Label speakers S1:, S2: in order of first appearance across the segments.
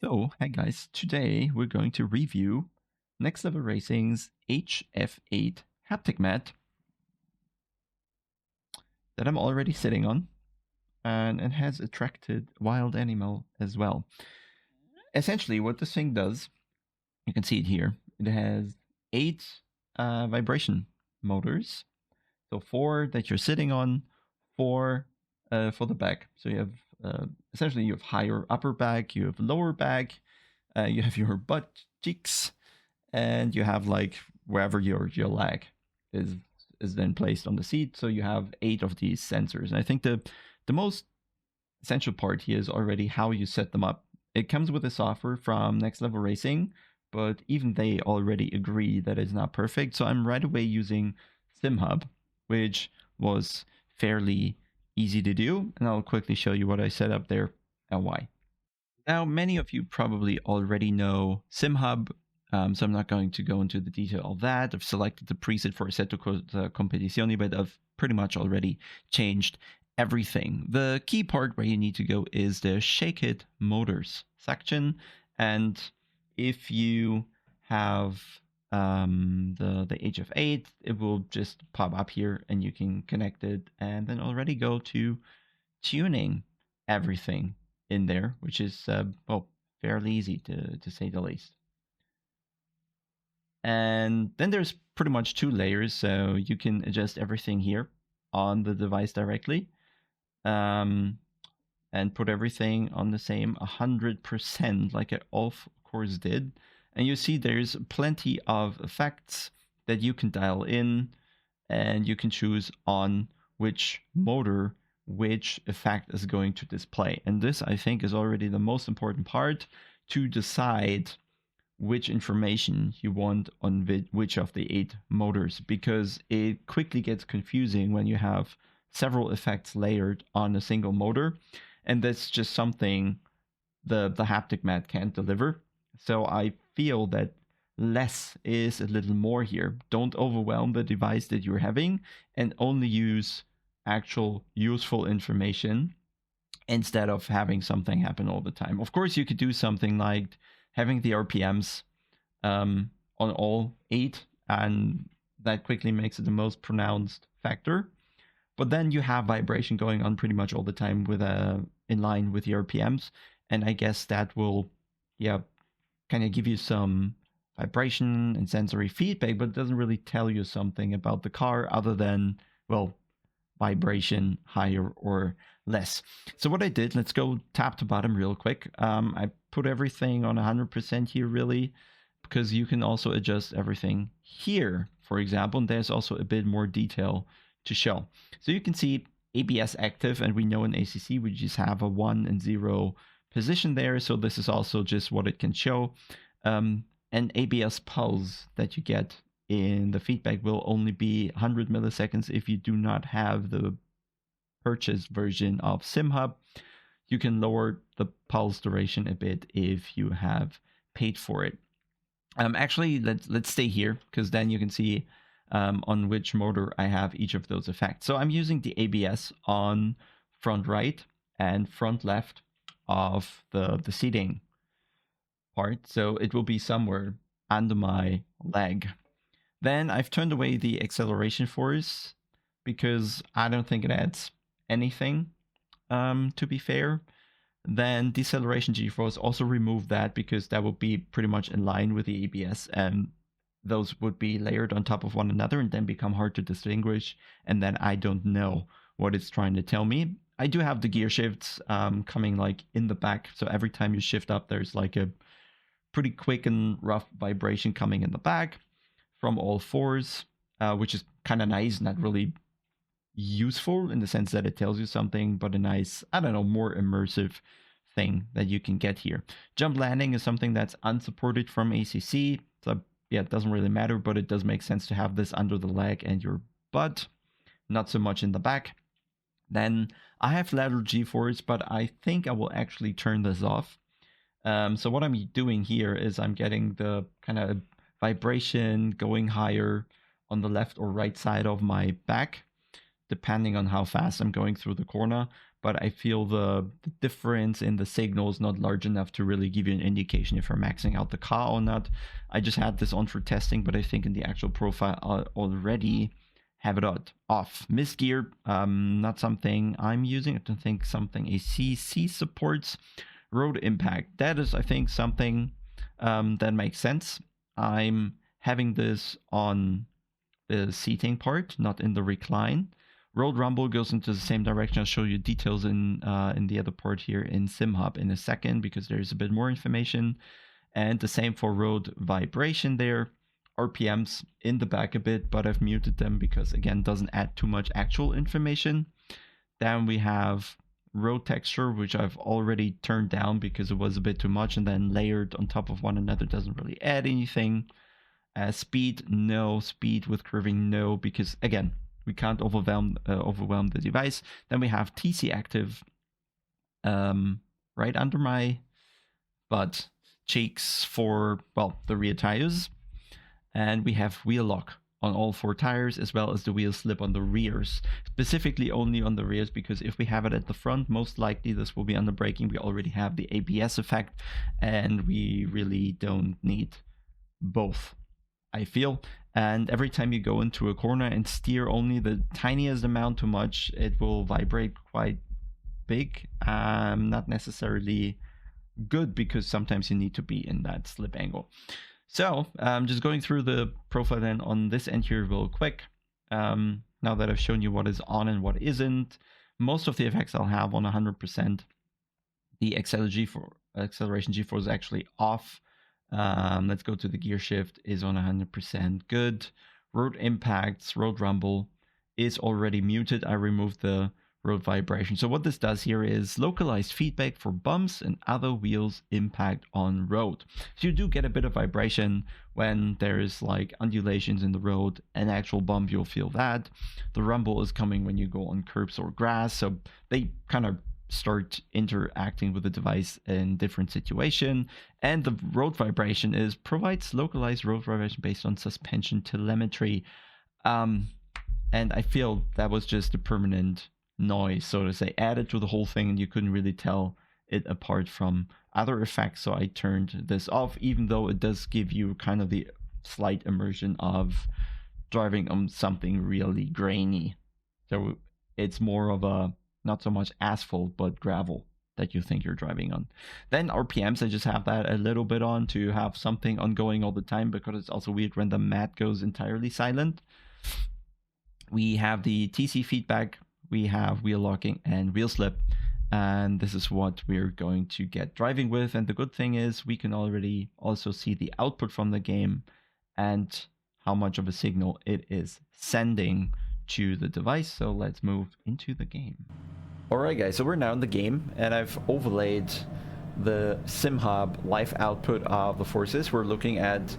S1: So, hey guys, today we're going to review Next Level Racing's HF8 Haptic mat that I'm already sitting on, and it has attracted wild animal as well. Essentially, what this thing does, you can see it here, it has 8 vibration motors. So 4 that you're sitting on, 4 for the back. So you have essentially you have higher upper back, you have lower back, you have your butt cheeks, and you have like wherever your leg is then placed on the seat. So you have 8 of these sensors. And I think the most essential part here is already how you set them up. It comes with a software from Next Level Racing, but even they already agree that it's not perfect. So I'm right away using SimHub, which was fairly easy to do. And I'll quickly show you what I set up there and why. Now, many of you probably already know SimHub, so I'm not going to go into the detail of that. I've selected the preset for Assetto Corsa Competizione, but I've pretty much already changed everything. The key part where you need to go is the Shake It Motors section, and if you have the HF8, it will just pop up here and you can connect it and then already go to tuning everything in there, which is well, fairly easy to say the least. And then there's pretty much 2 layers, so you can adjust everything here on the device directly, and put everything on the same 100% like I of course did. And you see there's plenty of effects that you can dial in, and you can choose on which motor which effect is going to display. And this, I think, is already the most important part to decide which information you want on which of the 8 motors, because it quickly gets confusing when you have several effects layered on a single motor, and that's just something the haptic mat can't deliver. So I feel that less is a little more here. Don't overwhelm the device that you're having, and only use actual useful information instead of having something happen all the time. Of course, you could do something like having the RPMs on all 8, and that quickly makes it the most pronounced factor. But then you have vibration going on pretty much all the time with in line with the RPMs, and I guess that will, yeah, kind of give you some vibration and sensory feedback, but it doesn't really tell you something about the car other than, well, vibration higher or less. So what I did, let's go top to bottom real quick. I put everything on 100% here, really, because you can also adjust everything here, for example, and there's also a bit more detail to show. So you can see ABS active, and we know in ACC we just have a 1 and 0 position there, so this is also just what it can show. An ABS pulse that you get in the feedback will only be 100 milliseconds if you do not have the purchased version of SimHub. You can lower the pulse duration a bit if you have paid for it. Actually, let's stay here, because then you can see on which motor I have each of those effects. So I'm using the ABS on front right and front left of the seating part, so it will be somewhere under my leg. Then I've turned away the acceleration force because I don't think it adds anything, to be fair. Then deceleration G-force, also remove that because that would be pretty much in line with the ABS, and those would be layered on top of one another and then become hard to distinguish, and then I don't know what it's trying to tell me. I do have the gear shifts coming like in the back, so every time you shift up there's like a pretty quick and rough vibration coming in the back from all 4s, which is kind of nice, not really useful in the sense that it tells you something, but a nice, I don't know, more immersive thing that you can get here. Jump landing is something that's unsupported from ACC, so yeah, it doesn't really matter, but it does make sense to have this under the leg and your butt, not so much in the back. Then I have lateral G-force, but I think I will actually turn this off. So what I'm doing here is I'm getting the kind of vibration going higher on the left or right side of my back, depending on how fast I'm going through the corner. but I feel the difference in the signal is not large enough to really give you an indication if you're maxing out the car or not. I just had this on for testing, but I think in the actual profile I already have it off. Missed gear, not something I'm using. I don't think something a CC supports. Road impact, that is, I think, something that makes sense. I'm having this on the seating part, not in the recline. Road rumble goes into the same direction. I'll show you details in the other part here in SimHub in a second, because there's a bit more information. And the same for road vibration there. RPMs in the back a bit, but I've muted them because, again, doesn't add too much actual information. Then we have road texture, which I've already turned down because it was a bit too much, and then layered on top of one another doesn't really add anything. Speed, no. Speed with curving, no, because, again, we can't overwhelm the device. Then we have TC active right under my butt cheeks for, well, the rear tires. And we have wheel lock on all 4 tires, as well as the wheel slip on the rears, specifically only on the rears, because if we have it at the front, most likely this will be under braking. We already have the ABS effect, and we really don't need both, I feel. And every time you go into a corner and steer only the tiniest amount too much, it will vibrate quite big. Not necessarily good, because sometimes you need to be in that slip angle. So just going through the profile then on this end here real quick. Now that I've shown you what is on and what isn't, most of the effects I'll have on 100%. The acceleration G4 is actually off. Let's go to the gear shift, is on 100%. Good. Road impacts, road rumble is already muted. I removed the road vibration. So what this does here is localized feedback for bumps and other wheels impact on road. So you do get a bit of vibration when there's like undulations in the road. An actual bump, you'll feel that. The rumble is coming when you go on curbs or grass. So they kind of start interacting with the device in different situation. And the road vibration provides localized road vibration based on suspension telemetry. And I feel that was just a permanent noise, so to say, added to the whole thing, and you couldn't really tell it apart from other effects. So I turned this off, even though it does give you kind of the slight immersion of driving on something really grainy. So it's more of a, not so much asphalt, but gravel that you think you're driving on. Then RPMs, I just have that a little bit on to have something ongoing all the time, because it's also weird when the mat goes entirely silent. We have the TC feedback, we have wheel locking and wheel slip, and this is what we're going to get driving with. And the good thing is we can already also see the output from the game and how much of a signal it is sending to the device. So let's move into the game. Alright guys, so we're now in the game, and I've overlaid the SimHub live output of the forces. We're looking at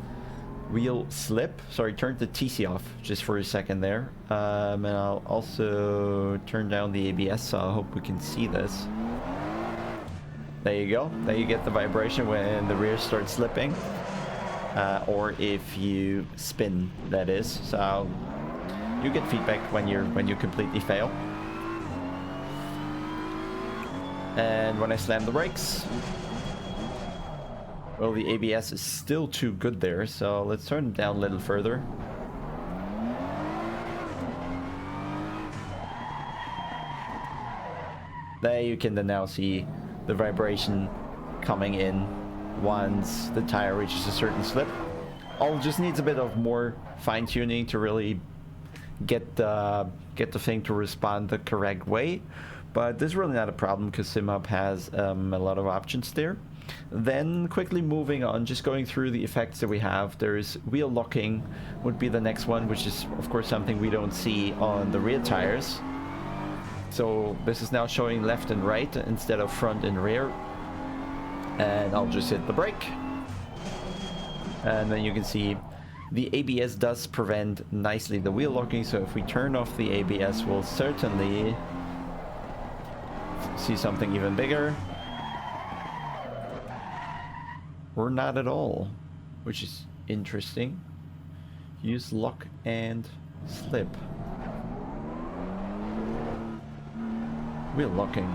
S1: wheel slip. Sorry, turned the TC off just for a second there. And I'll also turn down the ABS, so I hope we can see this. There you go. There you get the vibration when the rear starts slipping. Or if you spin, that is. So you get feedback when you completely fail. And when I slam the brakes, well, the ABS is still too good there, so let's turn it down a little further. There you can then now see the vibration coming in once the tire reaches a certain slip. All just needs a bit of more fine-tuning to really get the thing to respond the correct way. But this is really not a problem, because SimHub has a lot of options there. Then quickly moving on, just going through the effects that we have. There's wheel locking would be the next one, which is of course something we don't see on the rear tires. So this is now showing left and right instead of front and rear. And I'll just hit the brake. And then you can see the ABS does prevent nicely the wheel locking. So if we turn off the ABS, we'll certainly see something even bigger. Or not at all, which is interesting. Use lock and slip. Wheel locking.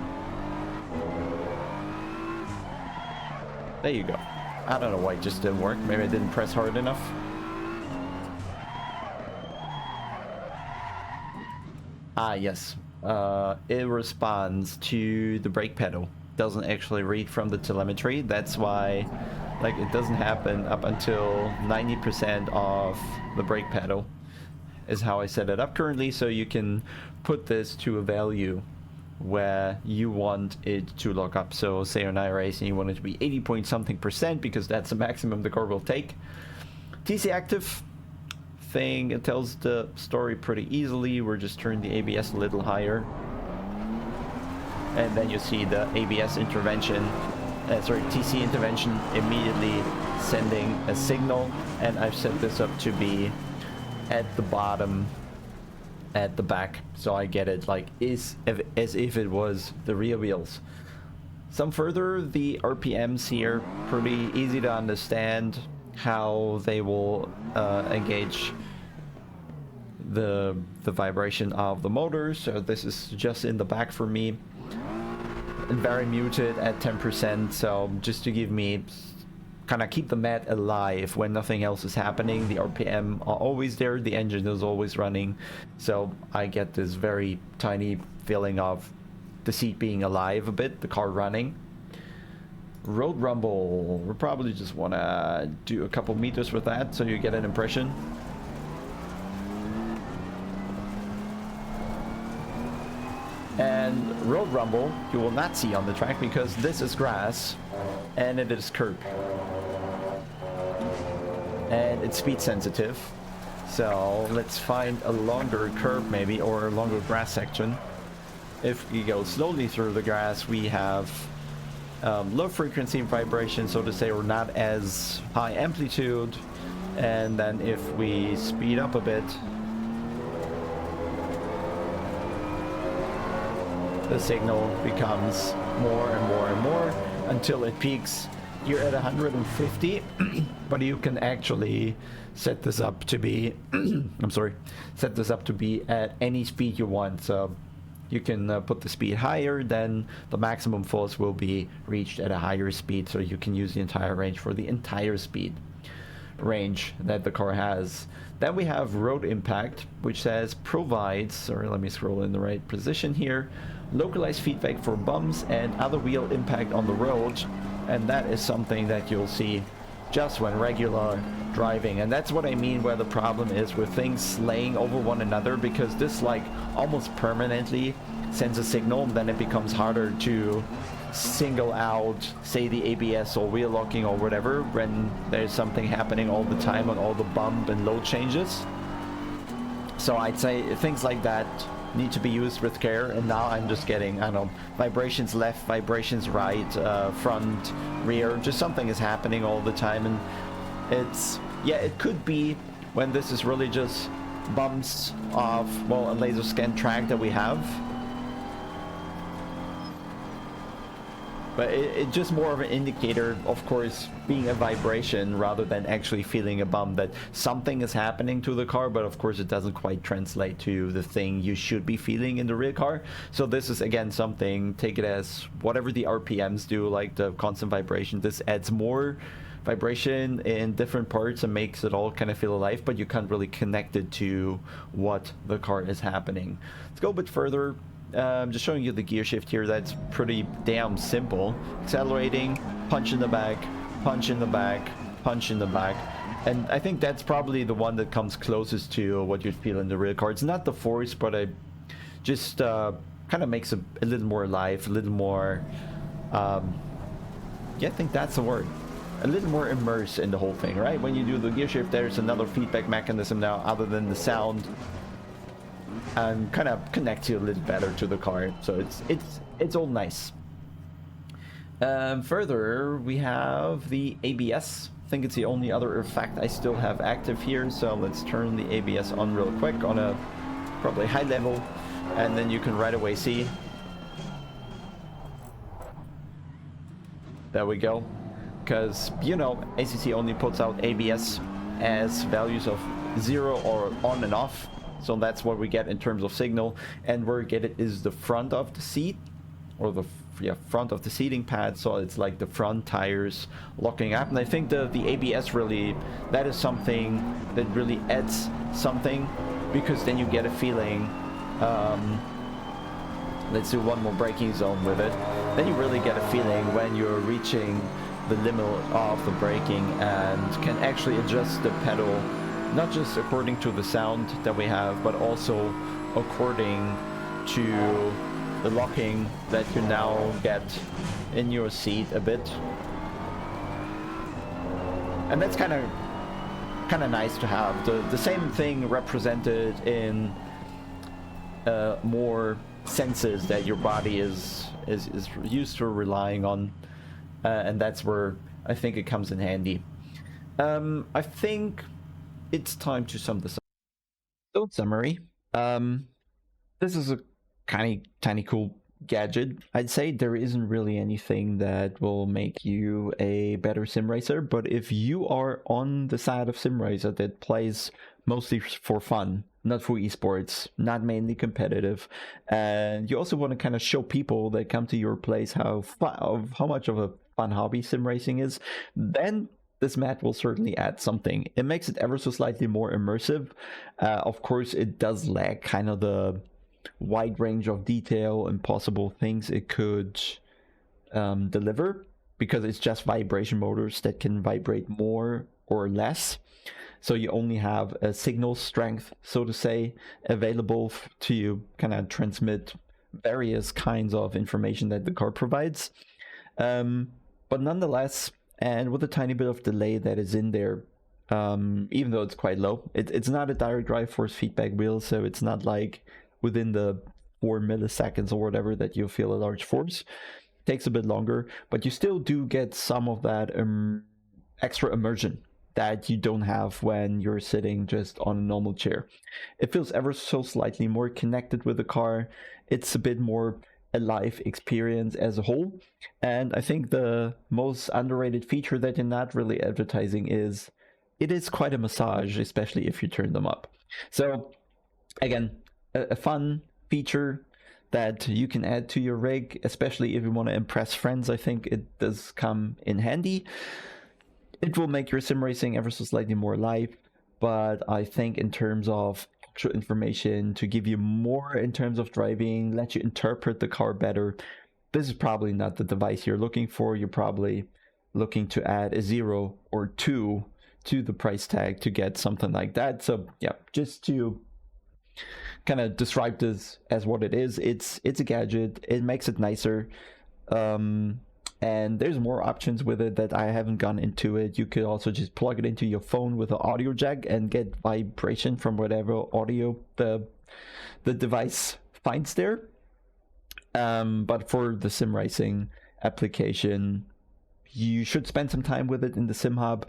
S1: There you go. I don't know why it just didn't work. Maybe I didn't press hard enough. Ah, yes. It responds to the brake pedal. Doesn't actually read from the telemetry. That's why, like, it doesn't happen up until 90% of the brake pedal is how I set it up currently. So you can put this to a value where you want it to lock up. So say on iRacing you want it to be 80 point something percent because that's the maximum the car will take. TC active thing, it tells the story pretty easily. We're just turning the ABS a little higher, and then you see the ABS intervention, TC intervention immediately sending a signal, and I've set this up to be at the bottom at the back, so I get it like as if it was the rear wheels. Some further, the RPMs here, pretty easy to understand how they will engage the vibration of the motor. So this is just in the back for me, and very muted at 10%, so just to give me kind of keep the mat alive when nothing else is happening. The RPM are always there, the engine is always running, so I get this very tiny feeling of the seat being alive a bit, the car running. Road rumble, we'll probably just want to do a couple meters with that so you get an impression. And road rumble you will not see on the track because this is grass and it is curb. And it's speed sensitive. So let's find a longer curb maybe, or a longer grass section. If we go slowly through the grass, we have low frequency vibration, so to say, or not as high amplitude. And then if we speed up a bit, the signal becomes more and more and more until it peaks here at 150. But you can actually set this up to be set this up to be at any speed you want. So you can put the speed higher, then the maximum force will be reached at a higher speed, so you can use the entire range for the entire speed range that the car has. Then we have road impact, which says provides, or let me scroll in the right position here, localized feedback for bumps and other wheel impact on the road. And that is something that you'll see just when regular driving, and that's what I mean where the problem is with things slaying over one another, because this like almost permanently sends a signal, and then it becomes harder to single out, say, the ABS or wheel locking or whatever when there's something happening all the time on all the bump and load changes. So I'd say things like that need to be used with care. And now I'm just getting, I don't know, vibrations left, vibrations right, front, rear, just something is happening all the time. And it's, yeah, it could be when this is really just bumps of, well, a laser scan track that we have, but it's just more of an indicator, of course, being a vibration rather than actually feeling a bump, that something is happening to the car, but of course it doesn't quite translate to the thing you should be feeling in the rear car. So this is again something, take it as whatever the RPMs do, like the constant vibration. This adds more vibration in different parts and makes it all kind of feel alive, but you can't really connect it to what the car is happening. Let's go a bit further. Just showing you the gear shift here. That's pretty damn simple. Accelerating, punch in the back, punch in the back, punch in the back. And I think that's probably the one that comes closest to what you'd feel in the rear car. It's not the force, but it just kind of makes it a little more alive, a little more yeah, I think that's the word, a little more immersed in the whole thing, right? When you do the gear shift, there's another feedback mechanism now other than the sound, and kind of connects you a little better to the car. So it's all nice. Further, we have the ABS. I think it's the only other effect I still have active here. So let's turn the ABS on real quick on a probably high level, and then you can right away see. There we go. Because, you know, ACC only puts out ABS as values of 0 or on and off. So that's what we get in terms of signal, and where we get it is the front of the seat. or the front of the seating pad, so it's like the front tires locking up. And I think the ABS really, that is something that really adds something, because then you get a feeling, let's do one more braking zone with it, then you really get a feeling when you're reaching the limit of the braking and can actually adjust the pedal, not just according to the sound that we have, but also according to the locking that you now get in your seat a bit. And that's kind of nice to have the same thing represented in more senses that your body is used to relying on, and that's where I think it comes in handy. I think it's time to sum this up. So in summary, this is a tiny cool gadget. I'd say there isn't really anything that will make you a better sim racer, but if you are on the side of sim racer that plays mostly for fun, not for esports, not mainly competitive, and you also want to kind of show people that come to your place how much of a fun hobby sim racing is, then this mat will certainly add something. It makes it ever so slightly more immersive. Of course, it does lack kind of the wide range of detail and possible things it could deliver, because it's just vibration motors that can vibrate more or less. So you only have a signal strength, so to say, available to kind of transmit various kinds of information that the car provides. But nonetheless, and with a tiny bit of delay that is in there, even though it's quite low, it's not a direct drive force feedback wheel, so it's not like within the 4 milliseconds or whatever that you'll feel a large force. It takes a bit longer, but you still do get some of that extra immersion that you don't have when you're sitting just on a normal chair. It feels ever so slightly more connected with the car. It's a bit more a live experience as a whole. And I think the most underrated feature that you're not really advertising is it is quite a massage, especially if you turn them up. So again, a fun feature that you can add to your rig, especially if you want to impress friends. I think it does come in handy. It will make your sim racing ever so slightly more live, but I think in terms of actual information to give you more in terms of driving, let you interpret the car better, this is probably not the device you're looking for. You're probably looking to add a 0 or 2 to the price tag to get something like that. So yeah, just to kind of describe this as what it is, it's a gadget. It makes it nicer, and there's more options with it that I haven't gone into it. You could also just plug it into your phone with an audio jack and get vibration from whatever audio the device finds there. But for the sim racing application, you should spend some time with it in the SimHub.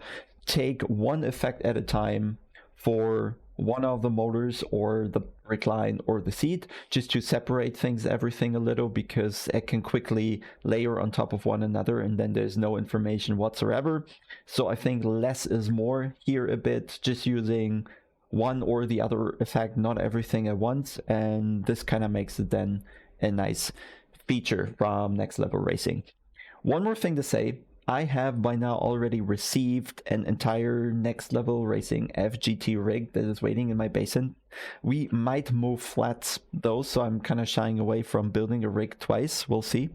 S1: Take one effect at a time for one of the motors or the recline or the seat, just to separate everything a little, because it can quickly layer on top of one another and then there's no information whatsoever. So I think less is more here a bit, just using one or the other effect, not everything at once, and this kind of makes it then a nice feature from Next Level Racing. One more thing to say, I have by now already received an entire Next Level Racing FGT rig that is waiting in my basement. We might move flats though, so I'm kind of shying away from building a rig twice. We'll see.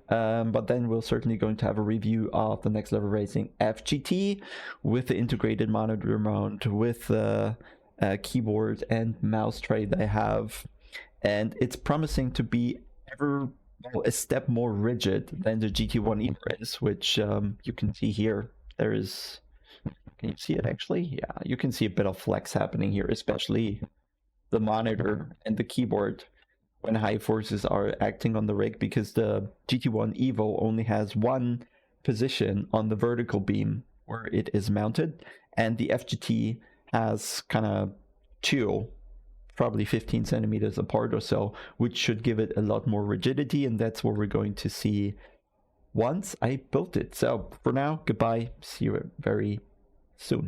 S1: But then we're certainly going to have a review of the Next Level Racing FGT with the integrated monitor mount, with the keyboard and mouse tray that I have. And it's promising to be a step more rigid than the GT1 Evo is, which you can see here. There is, can you see it actually? Yeah, you can see a bit of flex happening here, especially the monitor and the keyboard when high forces are acting on the rig, because the GT1 Evo only has one position on the vertical beam where it is mounted, and the FGT has kind of two, probably 15 centimeters apart or so, which should give it a lot more rigidity, and that's what we're going to see once I built it. So for now, goodbye, see you very soon.